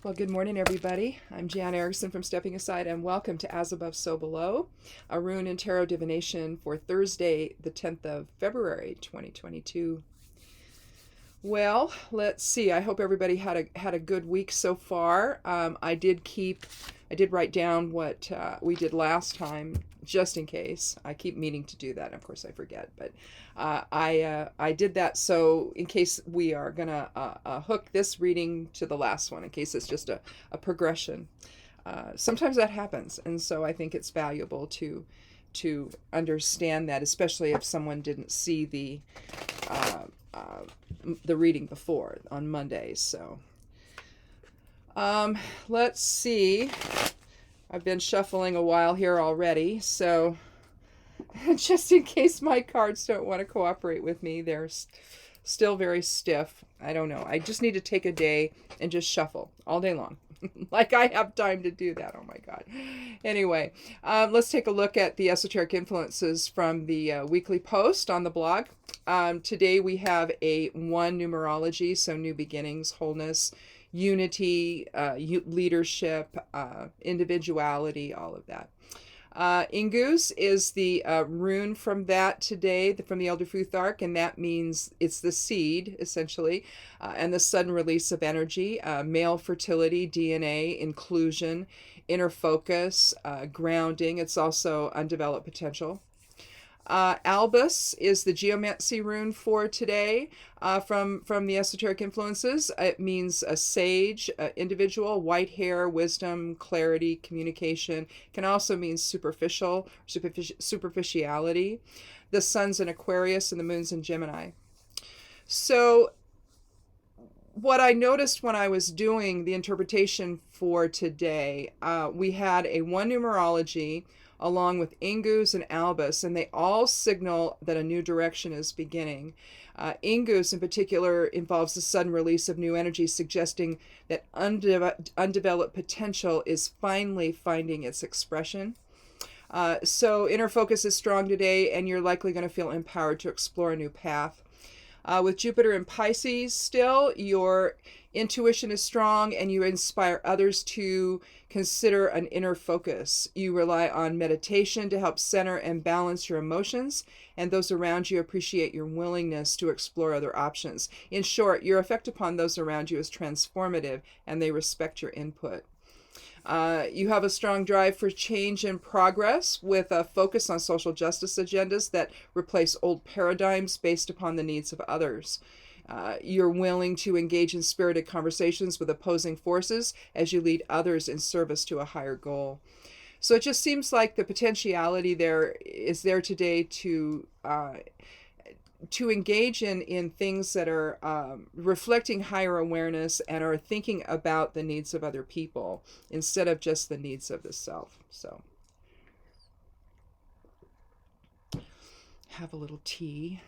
Well, good morning, everybody. I'm Jan Erickson from Stepping Aside, and welcome to As Above, So Below, a Rune and Tarot Divination for Thursday, the 10th of February, 2022. Well, let's see. I hope everybody had a good week so far. I did write down what we did last time, just in case. I keep meaning to do that, and of course I forget. But I did that so in case we are gonna hook this reading to the last one, in case it's just a progression. Sometimes that happens, and so I think it's valuable to understand that, especially if someone didn't see the reading before on Mondays. So let's see. I've been shuffling a while here already, so just in case my cards don't want to cooperate with me, they're still very stiff. I don't know. I just need to take a day and just shuffle all day long. Like I have time to do that. Oh my God. Anyway, let's take a look at the Esoteric Influences from the weekly post on the blog. Today we have a 1 numerology, so new beginnings, wholeness, unity, leadership, individuality, all of that. Ingus is the rune from that today, from the Elder Futhark, and that means it's the seed, essentially, and the sudden release of energy, male fertility, DNA, inclusion, inner focus, grounding. It's also undeveloped potential. Albus is the geomancy rune for today from the Esoteric Influences. It means a sage, individual, white hair, wisdom, clarity, communication. Can also mean superficiality. The sun's in Aquarius and the moon's in Gemini. So what I noticed when I was doing the interpretation for today, we had a 1 numerology along with Ingus and Albus, and they all signal that a new direction is beginning. Ingus in particular involves the sudden release of new energy, suggesting that undeveloped potential is finally finding its expression. So inner focus is strong today, and you're likely going to feel empowered to explore a new path. With Jupiter in Pisces still, your intuition is strong and you inspire others to consider an inner focus. You rely on meditation to help center and balance your emotions, and those around you appreciate your willingness to explore other options. In short, your effect upon those around you is transformative and they respect your input. You have a strong drive for change and progress with a focus on social justice agendas that replace old paradigms based upon the needs of others. You're willing to engage in spirited conversations with opposing forces as you lead others in service to a higher goal. So it just seems like the potentiality there is there today to engage in things that are reflecting higher awareness and are thinking about the needs of other people instead of just the needs of the self. So have a little tea.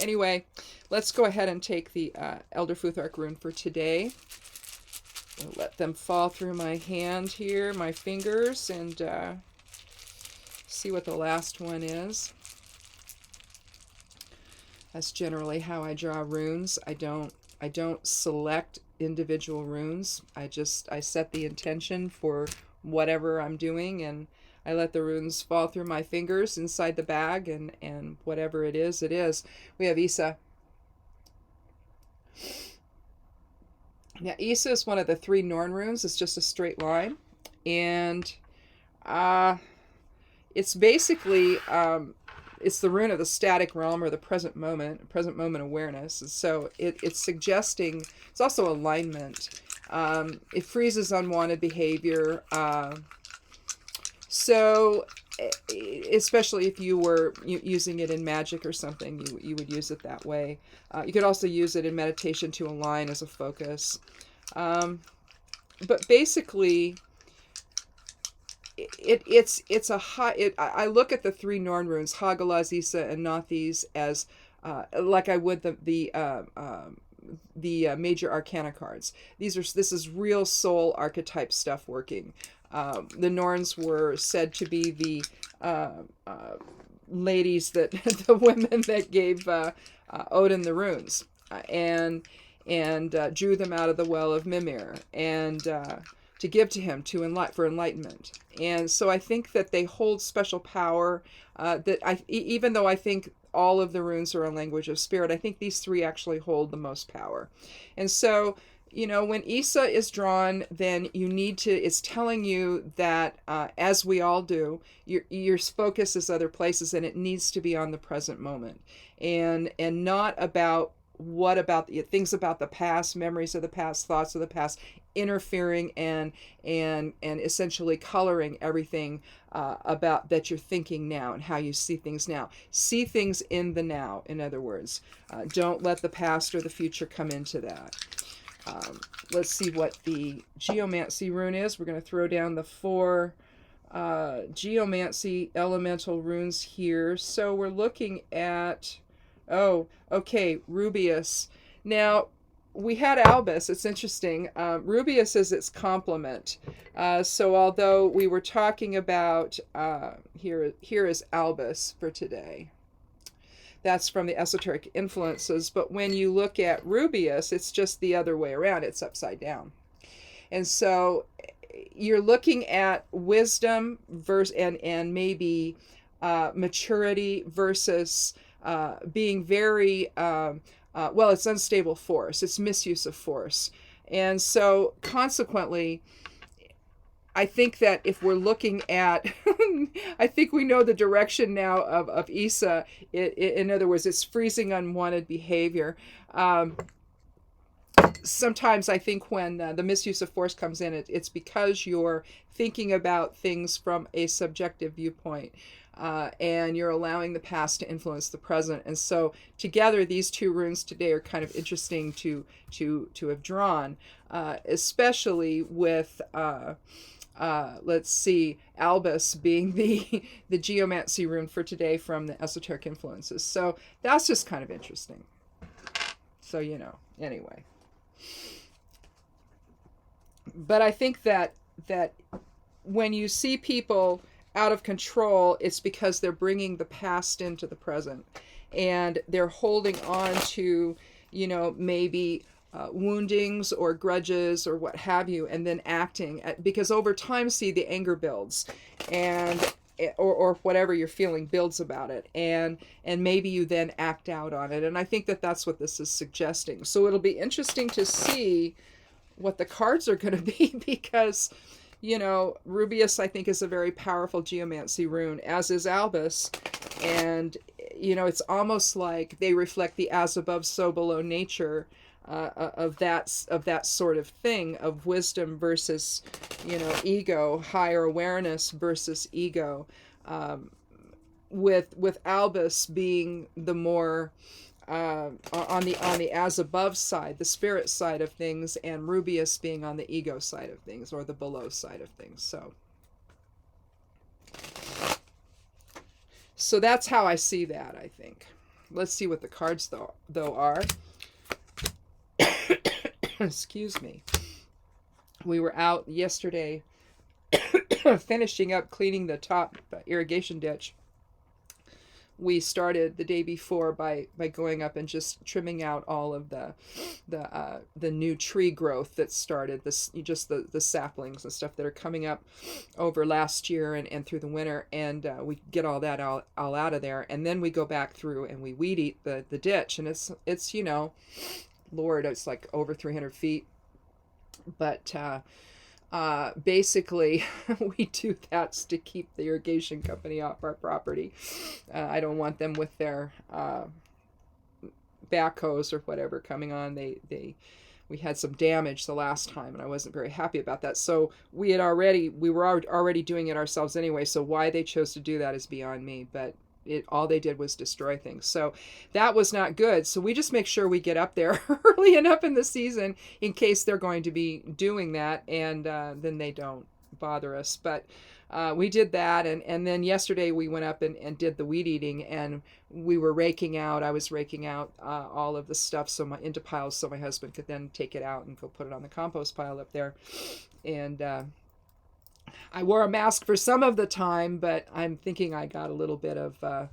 Anyway, let's go ahead and take the Elder Futhark rune for today. I'll let them fall through my hand here, my fingers, and see what the last one is. That's generally how I draw runes. I don't select individual runes. I set the intention for whatever I'm doing, and I let the runes fall through my fingers inside the bag, and whatever it is, it is. We have Isa. Now, Isa is one of the 3 Norn runes. It's just a straight line, and it's basically it's the rune of the static realm, or the present moment awareness. And so it's suggesting, it's also alignment. It freezes unwanted behavior. So especially if you were using it in magic or something, you would use it that way. You could also use it in meditation to align as a focus. But basically, it's a high. I look at the 3 Norn runes, Hagalaz, Isa, and Nothes, as like I would the major arcana cards. This is real soul archetype stuff working. The Norns were said to be the ladies the women that gave Odin the runes, and and drew them out of the well of Mimir, and to give to him for enlightenment. And so I think that they hold special power. Even though I think all of the runes are a language of spirit, I think these three actually hold the most power. And so, when Issa is drawn, then it's telling you that, as we all do, your focus is other places, and it needs to be on the present moment, and not about things about the past, memories of the past, thoughts of the past, interfering and essentially coloring everything about that you're thinking now and how you see things now. See things in the now, in other words. Don't let the past or the future come into that. Let's see what the geomancy rune is. We're going to throw down the 4 geomancy elemental runes here. So we're looking at, Rubeus. Now, we had Albus. It's interesting. Rubeus is its complement. So although we were talking about, here is Albus for today. That's from the Esoteric Influences. But when you look at Rubeus, it's just the other way around. It's upside down. And so you're looking at wisdom and maybe maturity versus being very, it's unstable force. It's misuse of force. And so consequently, I think that if we're looking at, I think we know the direction now of Issa. In other words, it's freezing unwanted behavior. Sometimes I think when the misuse of force comes in, it's because you're thinking about things from a subjective viewpoint. And you're allowing the past to influence the present. And so together, these two runes today are kind of interesting to have drawn, especially with, let's see, Albus being the geomancy rune for today from the Esoteric Influences. So that's just kind of interesting. So, anyway. But I think that when you see people out of control, it's because they're bringing the past into the present, and they're holding on to, maybe woundings or grudges or what have you, and then acting because over time, the anger builds, and or whatever you're feeling builds about it, and maybe you then act out on it. And I think that that's what this is suggesting. So it'll be interesting to see what the cards are going to be, because Rubeus, I think, is a very powerful geomancy rune, as is Albus. And, it's almost like they reflect the as above, so below nature of that sort of thing, of wisdom versus, ego, higher awareness versus ego. With Albus being the more on the as above side, the spirit side of things, and Rubeus being on the ego side of things, or the below side of things. So that's how I see that, I think. Let's see what the cards though are. Excuse me. We were out yesterday finishing up cleaning the top irrigation ditch. We started the day before by going up and just trimming out all of the new tree growth that started, the saplings and stuff that are coming up over last year and through the winter, and we get all that all out of there, and then we go back through and we weed eat the ditch, and it's Lord, it's like over 300 feet, but basically we do that to keep the irrigation company off our property. I don't want them with their backhoes or whatever coming on. We had some damage the last time, and I wasn't very happy about that. So we were already doing it ourselves anyway. So why they chose to do that is beyond me, but all they did was destroy things. So that was not good. So we just make sure we get up there early enough in the season in case they're going to be doing that, and then they don't bother us. But we did that, and then yesterday we went up and did the weed eating, and I was raking out all of the stuff into piles so my husband could then take it out and go put it on the compost pile up there. And I wore a mask for some of the time, but I'm thinking I got a little bit of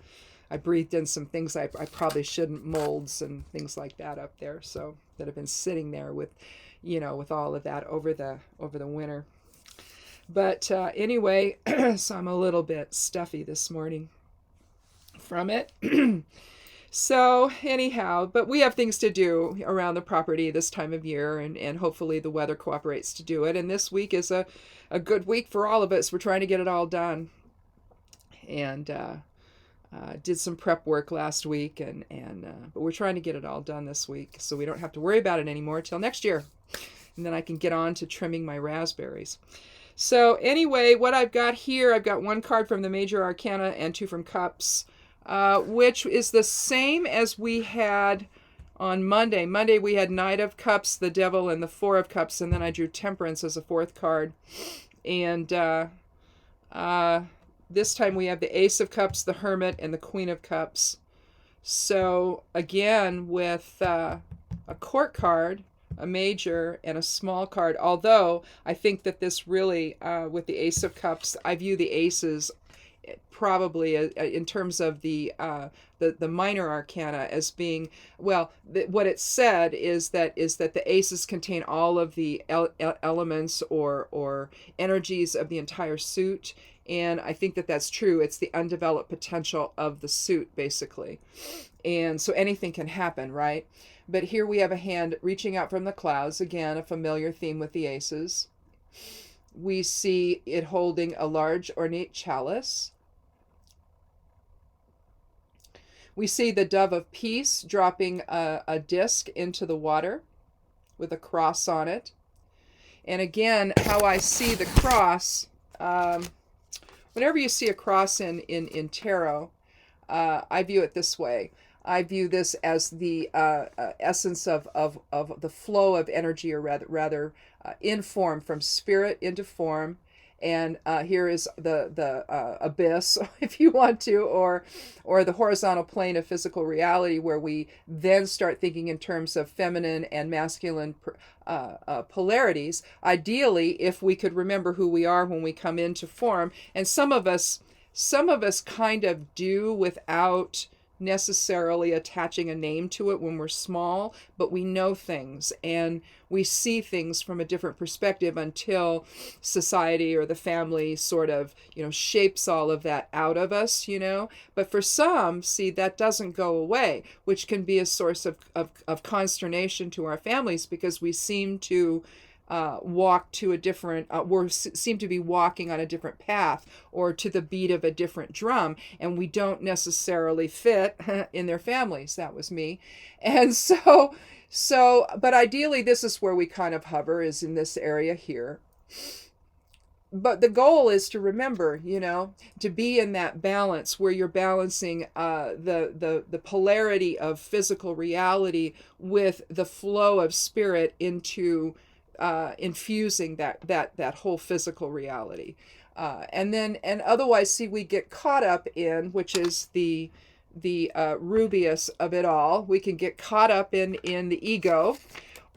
I breathed in some things I probably shouldn't, molds and things like that up there, so that have been sitting there with, with all of that over the winter. But anyway, so I'm a little bit stuffy this morning from it. So anyhow, but we have things to do around the property this time of year, and hopefully the weather cooperates to do it. And this week is a good week for all of us. We're trying to get it all done. And did some prep work last week, but we're trying to get it all done this week so we don't have to worry about it anymore till next year. And then I can get on to trimming my raspberries. So anyway, what I've got here, I've got one card from the Major Arcana and two from Cups, which is the same as we had on Monday. Monday we had Knight of Cups, the Devil, and the Four of Cups, and then I drew Temperance as a fourth card. And this time we have the Ace of Cups, the Hermit, and the Queen of Cups. So again, with a Court card, a Major, and a small card, although I think that this really, with the Ace of Cups, I view the aces probably in terms of the minor arcana as being, well, what it said is that the aces contain all of the elements or energies of the entire suit, and I think that that's true. It's the undeveloped potential of the suit, basically, and so anything can happen, right? But here we have a hand reaching out from the clouds, again a familiar theme with the aces. We see it holding a large ornate chalice. We see the Dove of Peace dropping a disc into the water with a cross on it. And again, how I see the cross, whenever you see a cross in tarot, I view it this way. I view this as the essence of the flow of energy, or rather in form, from spirit into form. And here is the abyss, if you want to, or the horizontal plane of physical reality, where we then start thinking in terms of feminine and masculine polarities. Ideally, if we could remember who we are when we come into form, and some of us kind of do without necessarily attaching a name to it when we're small, but we know things and we see things from a different perspective until society or the family sort of, shapes all of that out of us, But for some, see, that doesn't go away, which can be a source of consternation to our families, because we seem to walk to a different, seem to be walking on a different path or to the beat of a different drum, and we don't necessarily fit in their families. That was me. And so, but ideally this is where we kind of hover, is in this area here. But the goal is to remember, to be in that balance where you're balancing the polarity of physical reality with the flow of spirit into infusing that whole physical reality, and otherwise, see, we get caught up in, which is the rubious of it all. We can get caught up in the ego,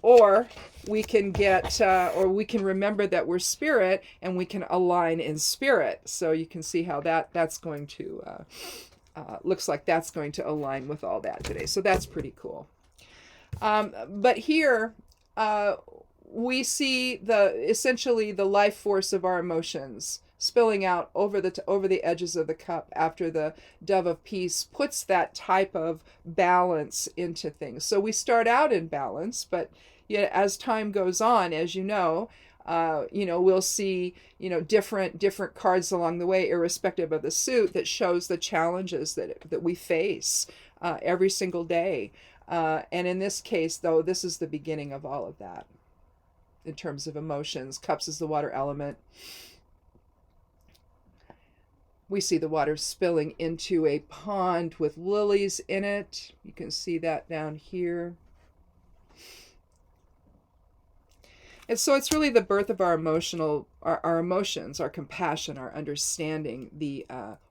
or we can we can remember that we're spirit, and we can align in spirit. So you can see how that's going to looks like that's going to align with all that today. So that's pretty cool. But here, we see essentially the life force of our emotions spilling out over the edges of the cup after the Dove of Peace puts that type of balance into things. So we start out in balance, but as time goes on, as we'll see different cards along the way, irrespective of the suit, that shows the challenges that we face every single day. And in this case, though, this is the beginning of all of that. In terms of emotions, Cups is the water element. We see the water spilling into a pond with lilies in it. You can see that down here. And so it's really the birth of our emotions, our compassion, our understanding, the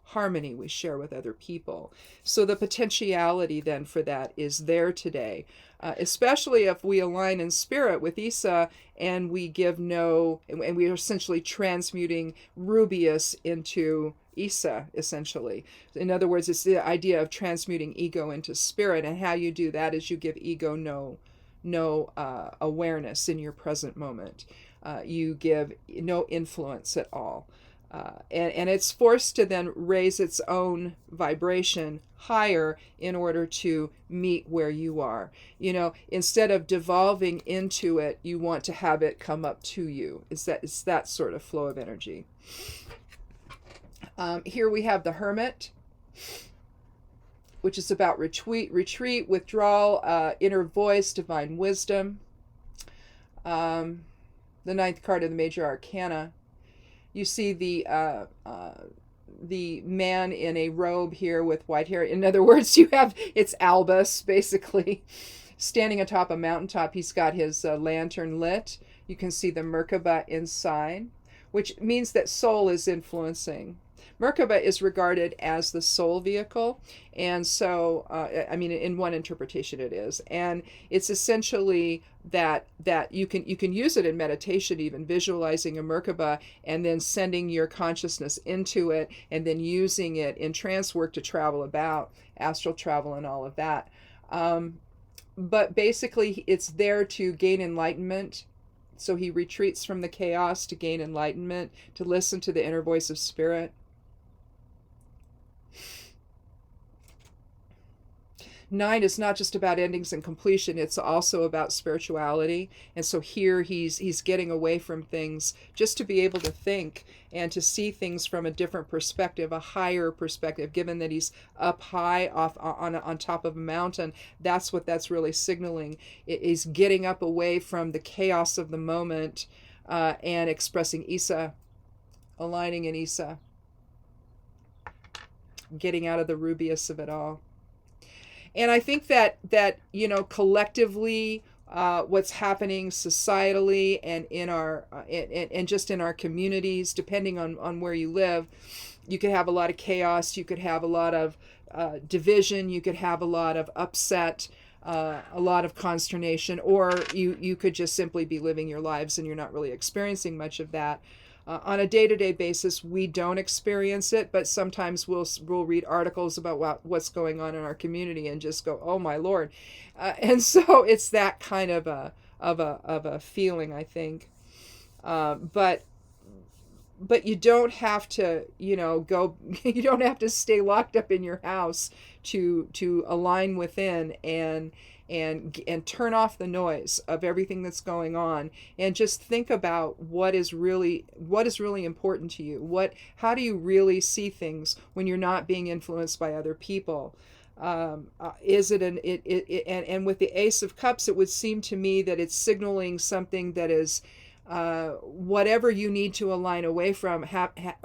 harmony we share with other people. So the potentiality then for that is there today, especially if we align in spirit with Isa, and we give and we are essentially transmuting rubious into Isa, essentially. In other words, it's the idea of transmuting ego into spirit, and how you do that is you give ego no awareness in your present moment. You give no influence at all. And it's forced to then raise its own vibration higher in order to meet where you are. Instead of devolving into it, you want to have it come up to you. It's that sort of flow of energy. Here we have the Hermit, which is about retreat, withdrawal, inner voice, divine wisdom. The 9th card of the major arcana. You see the man in a robe here with white hair. In other words, it's Albus, basically, standing atop a mountaintop. He's got his lantern lit. You can see the Merkaba inside, which means that soul is influencing. Merkaba is regarded as the soul vehicle, and so in one interpretation it is, and it's essentially that you can use it in meditation, even visualizing a Merkaba and then sending your consciousness into it, and then using it in trance work to travel about, astral travel and all of that. But basically it's there to gain enlightenment. So he retreats from the chaos to gain enlightenment, to listen to the inner voice of spirit. 9 is not just about endings and completion, it's also about spirituality. And so here he's getting away from things just to be able to think and to see things from a different perspective, a higher perspective. Given that he's up high on top of a mountain, that's what that's really signaling. It is getting up away from the chaos of the moment and expressing Isa, aligning in Isa, getting out of the rubious of it all. And I think that collectively, what's happening societally and in our and just in our communities, depending on where you live, you could have a lot of chaos, you could have a lot of division, you could have a lot of upset, a lot of consternation, or you could just simply be living your lives and you're not really experiencing much of that. On a day-to-day basis, we don't experience it, but sometimes we'll read articles about what's going on in our community and just go, "Oh my Lord!" And so it's that kind of a feeling, I think. But you don't have to, go. You don't have to stay locked up in your house to align within and turn off the noise of everything that's going on, and just think about what is really important to you. How do you really see things when you're not being influenced by other people? Is it and with the Ace of Cups, it would seem to me that it's signaling something that is whatever you need to align away from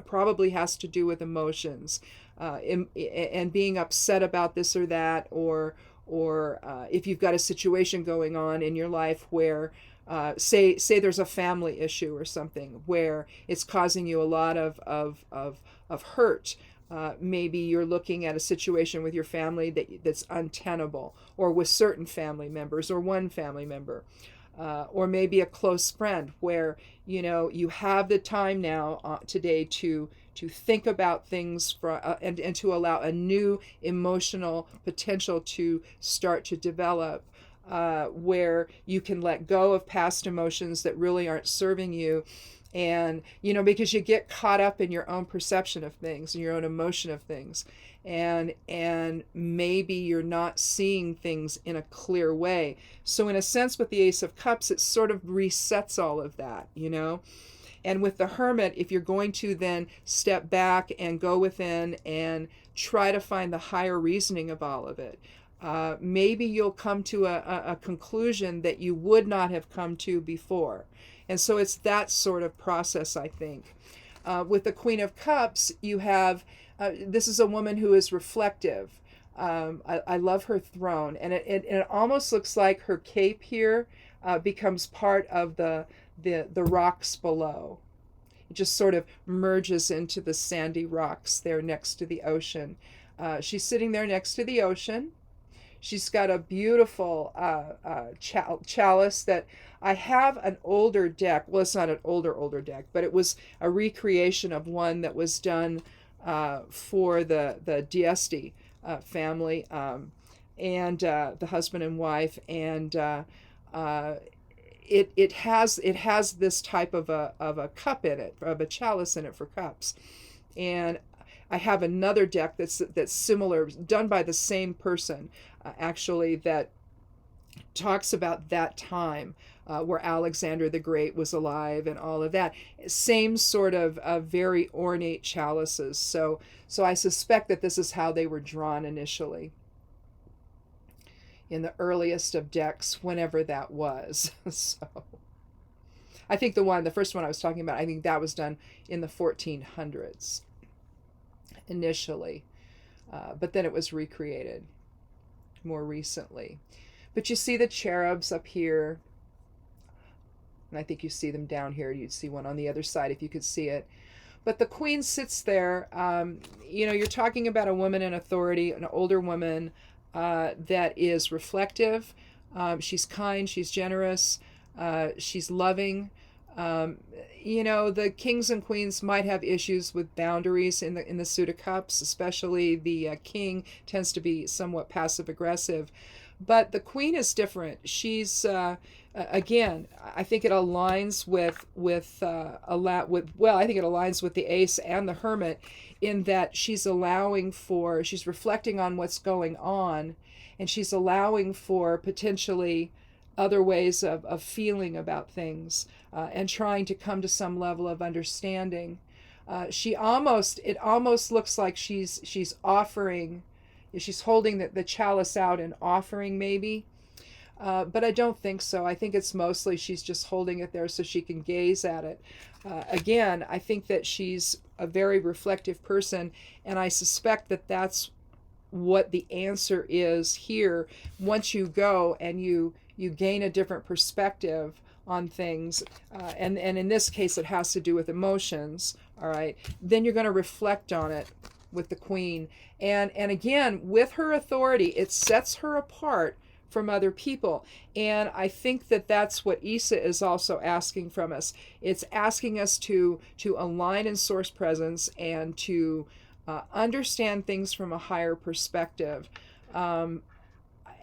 probably has to do with emotions, and being upset about this or that, or if you've got a situation going on in your life where, say there's a family issue or something where it's causing you a lot of hurt. Maybe you're looking at a situation with your family that's untenable, or with certain family members, or one family member, or maybe a close friend where you have the time now today to think about things and to allow a new emotional potential to start to develop, where you can let go of past emotions that really aren't serving you. And because you get caught up in your own perception of things and your own emotion of things, and maybe you're not seeing things in a clear way. So in a sense, with the Ace of Cups, it sort of resets all of that, And with the Hermit, if you're going to then step back and go within and try to find the higher reasoning of all of it, maybe you'll come to a conclusion that you would not have come to before. And so it's that sort of process, I think. With the Queen of Cups, you have, this is a woman who is reflective. I love her throne. And it almost looks like her cape here becomes part of the rocks below. It just sort of merges into the sandy rocks there next to the ocean. She's sitting there next to the ocean. She's got a beautiful chalice that I have an older deck. Well, it's not an older deck, but it was a recreation of one that was done for the Diesti family, and the husband and wife, and it has this type of a cup in it, of a chalice in it for cups. And I have another deck that's similar, done by the same person, actually, that talks about that time where Alexander the Great was alive and all of that. Same sort of very ornate chalices. So I suspect that this is how they were drawn initially, in the earliest of decks, whenever that was. So I think the first one I was talking about, I think that was done in the 1400s initially, but then it was recreated more recently. But you see the cherubs up here, and I think you see them down here. You'd see one on the other side if you could see it. But the queen sits there. You're talking about a woman in authority, an older woman that is reflective. She's kind, she's generous, she's loving. The kings and queens might have issues with boundaries in the Suit of Cups, especially the king tends to be somewhat passive aggressive. But the queen is different. She's again, I think it aligns with I think it aligns with the Ace and the Hermit, in that she's reflecting on what's going on, and she's allowing for potentially other ways of feeling about things, and trying to come to some level of understanding. It almost looks like she's offering, she's holding the chalice out and offering, maybe. But I don't think so. I think it's mostly she's just holding it there so she can gaze at it. Again, I think that she's a very reflective person, and I suspect that that's what the answer is here. Once you go and you gain a different perspective on things, and in this case it has to do with emotions, all right, then you're going to reflect on it with the queen. And again, with her authority, it sets her apart from other people. And I think that that's what Isa is also asking from us. It's asking us to align in source presence and to understand things from a higher perspective. And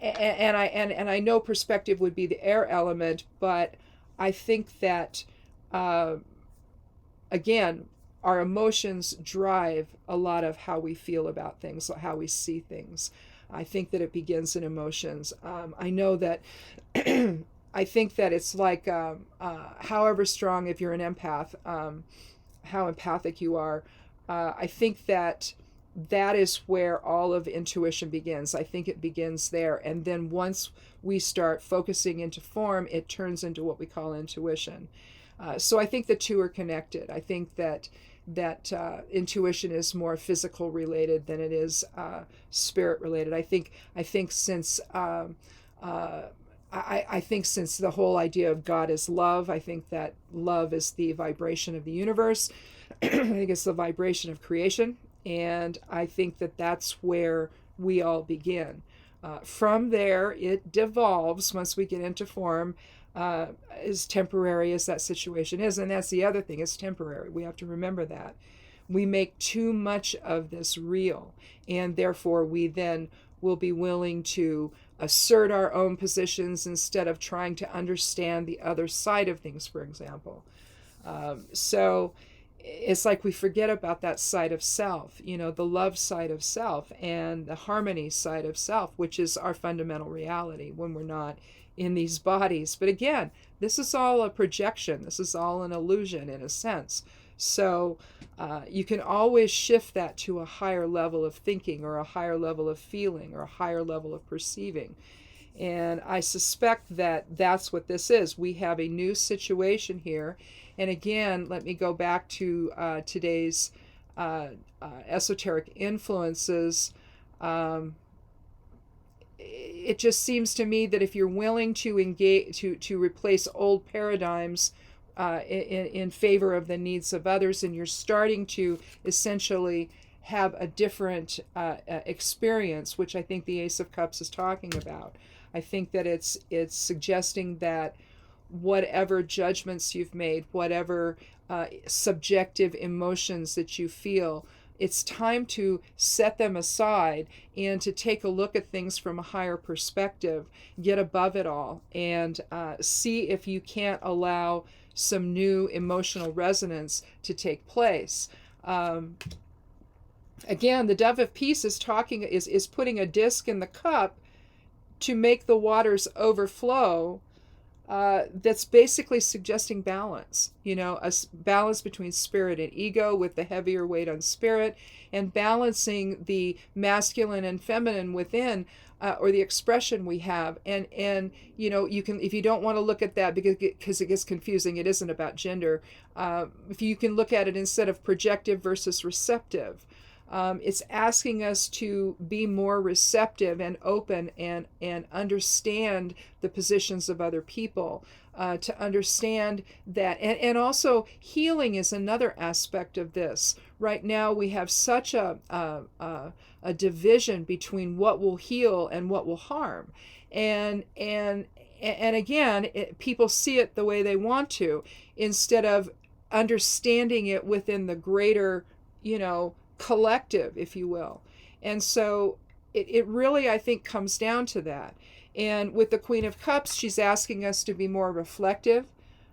I know perspective would be the air element, but I think that again, our emotions drive a lot of how we feel about things, how we see things. I think that it begins in emotions. I know that I think that it's like however strong, if you're an empath, how empathic you are. I think that is where all of intuition begins. I think it begins there. And then once we start focusing into form, it turns into what we call intuition. So I think the two are connected. I think that intuition is more physical related than it is spirit related. I think since I think since the whole idea of God is love, I think that love is the vibration of the universe. I think it's the vibration of creation, and I think that that's where we all begin. From there, it devolves once we get into form. As temporary as that situation is, and that's the other thing, it's temporary. We have to remember that. We make too much of this real, and therefore we then will be willing to assert our own positions instead of trying to understand the other side of things, for example. So it's like we forget about that side of self, the love side of self and the harmony side of self, which is our fundamental reality when we're not in these bodies. But again, this is all a projection. This is all an illusion in a sense. So you can always shift that to a higher level of thinking or a higher level of feeling or a higher level of perceiving. And I suspect that that's what this is. We have a new situation here. And again, let me go back to today's Esoteric Influences. It just seems to me that if you're willing to engage, to replace old paradigms in favor of the needs of others, and you're starting to essentially have a different experience, which I think the Ace of Cups is talking about. I think that it's suggesting that whatever judgments you've made, whatever subjective emotions that you feel, it's time to set them aside and to take a look at things from a higher perspective, get above it all, and see if you can't allow some new emotional resonance to take place. Again, the dove of peace is putting a disc in the cup to make the waters overflow. That's basically suggesting balance, a balance between spirit and ego, with the heavier weight on spirit, and balancing the masculine and feminine within, or the expression we have. And you can, if you don't want to look at that because it gets confusing, it isn't about gender. If you can look at it instead of projective versus receptive. It's asking us to be more receptive and open and understand the positions of other people, to understand that. And also, healing is another aspect of this. Right now, we have such a division between what will heal and what will harm. And again, people see it the way they want to, instead of understanding it within the greater, collective, if you will. And so it really, I think, comes down to that. And with the Queen of Cups, she's asking us to be more reflective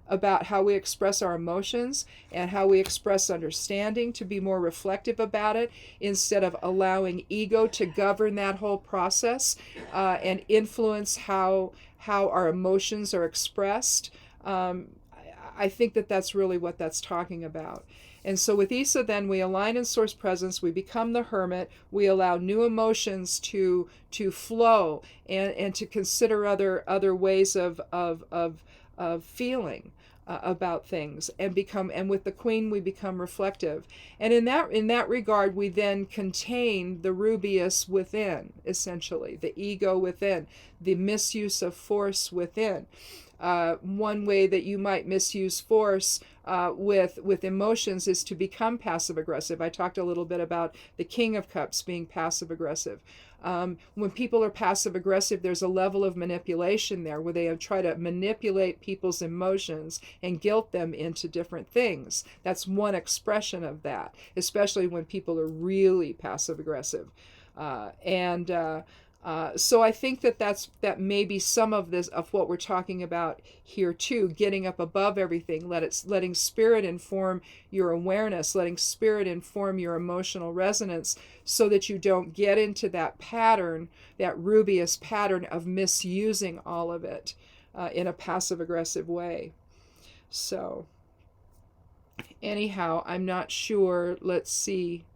about how we express our emotions and how we express understanding, to be more reflective about it, instead of allowing ego to govern that whole process, and influence how our emotions are expressed. I think that's really what that's talking about. And so with Isa, then, we align in source presence, we become the hermit, we allow new emotions to flow, and to consider other ways of feeling about things, and with the queen we become reflective. And in that regard, we then contain the rubious within, essentially, the ego within, the misuse of force within. One way that you might misuse force with emotions is to become passive aggressive. I talked a little bit about the King of Cups being passive aggressive. When people are passive aggressive, there's a level of manipulation there, where they try to manipulate people's emotions and guilt them into different things. That's one expression of that, especially when people are really passive aggressive. So I think that may be some of this, of what we're talking about here too, getting up above everything, letting spirit inform your awareness, letting spirit inform your emotional resonance, so that you don't get into that pattern, that rubious pattern of misusing all of it in a passive aggressive way. So anyhow, I'm not sure. Let's see.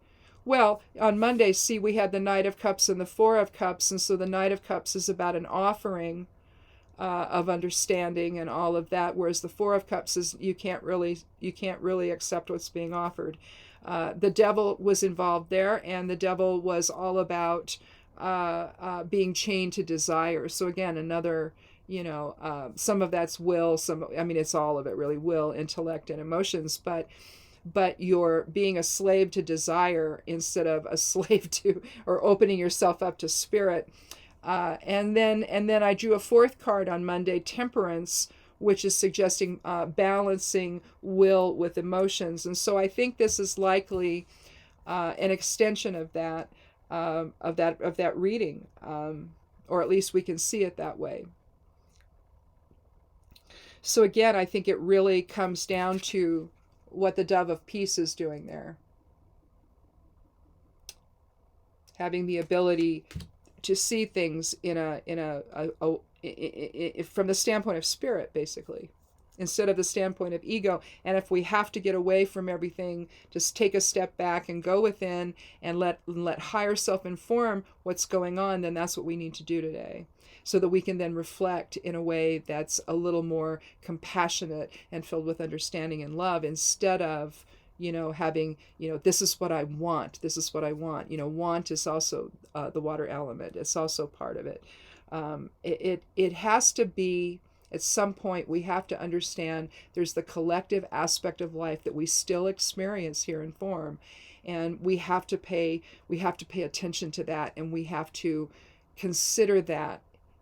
Well, on Monday, we had the Knight of Cups and the Four of Cups, and so the Knight of Cups is about an offering of understanding and all of that, whereas the Four of Cups is you can't really accept what's being offered. The devil was involved there, and the devil was all about being chained to desire. So again, another, some of that's will, it's all of it really, will, intellect, and emotions, but you're being a slave to desire instead of a slave to, or opening yourself up to spirit. And then I drew a fourth card on Monday, Temperance, which is suggesting balancing will with emotions. And so I think this is likely an extension of that reading, or at least we can see it that way. So again, I think it really comes down to what the Dove of Peace is doing there. Having the ability to see things from the standpoint of spirit, basically, instead of the standpoint of ego. And if we have to get away from everything, just take a step back and go within and let higher self inform what's going on, then that's what we need to do today, so that we can then reflect in a way that's a little more compassionate and filled with understanding and love, instead of, having, this is what I want. Want is also the water element. It's also part of it. It has to be, at some point, we have to understand there's the collective aspect of life that we still experience here in form. And we have to pay attention to that, and we have to consider that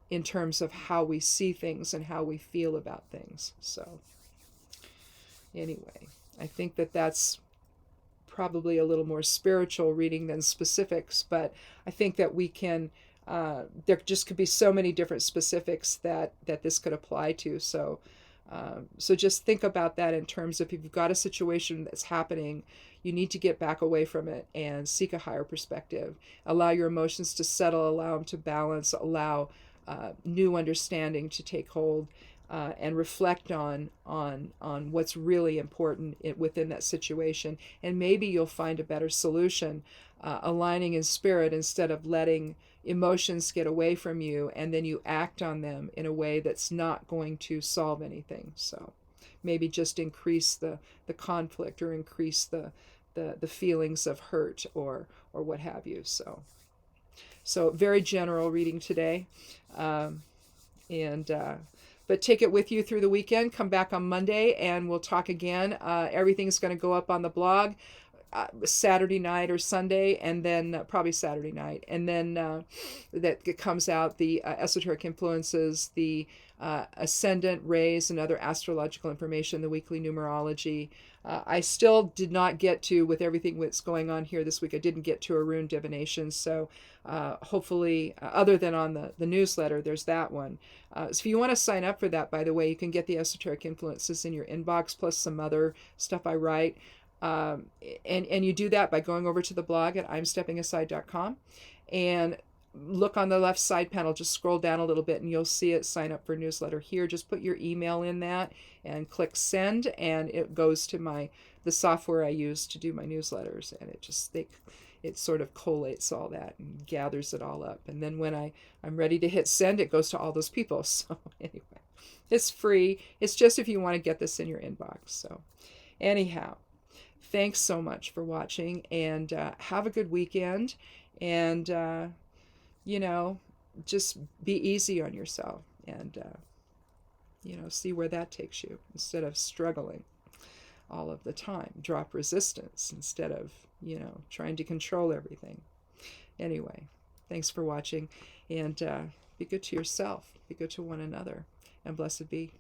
in terms of how we see things and how we feel about things. So anyway, I think that's probably a little more spiritual reading than specifics, but I think that we can, there just could be so many different specifics that this could apply to. So so just think about that in terms of if you've got a situation that's happening, you need to get back away from it and seek a higher perspective. Allow your emotions to settle, allow them to balance, allow new understanding to take hold, and reflect on what's really important within that situation. And maybe you'll find a better solution, aligning in spirit instead of letting emotions get away from you and then you act on them in a way that's not going to solve anything. So maybe just increase the conflict or increase the feelings of hurt or what have you. So very general reading today. But take it with you through the weekend. Come back on Monday and we'll talk again. Everything's going to go up on the blog Saturday night or Sunday, and then probably Saturday night. And then that comes out the Esoteric Influences, the Ascendant Rays, and other astrological information, the weekly numerology. I still did not get to, with everything that's going on here this week, I didn't get to a Rune divination. So hopefully, other than on the newsletter, there's that one. So if you want to sign up for that, by the way, you can get the Esoteric Influences in your inbox, plus some other stuff I write. And you do that by going over to the blog at imsteppingaside.com and look on the left side panel, just scroll down a little bit and you'll see it, sign up for a newsletter here. Just put your email in that and click send, and it goes to the software I use to do my newsletters, and it sort of collates all that and gathers it all up. And then when I'm ready to hit send, it goes to all those people. So anyway, it's free. It's just if you want to get this in your inbox. So anyhow, thanks so much for watching, and have a good weekend, and just be easy on yourself, and see where that takes you instead of struggling all of the time. Drop resistance instead of trying to control everything. Anyway, thanks for watching, and be good to yourself, be good to one another, and blessed be.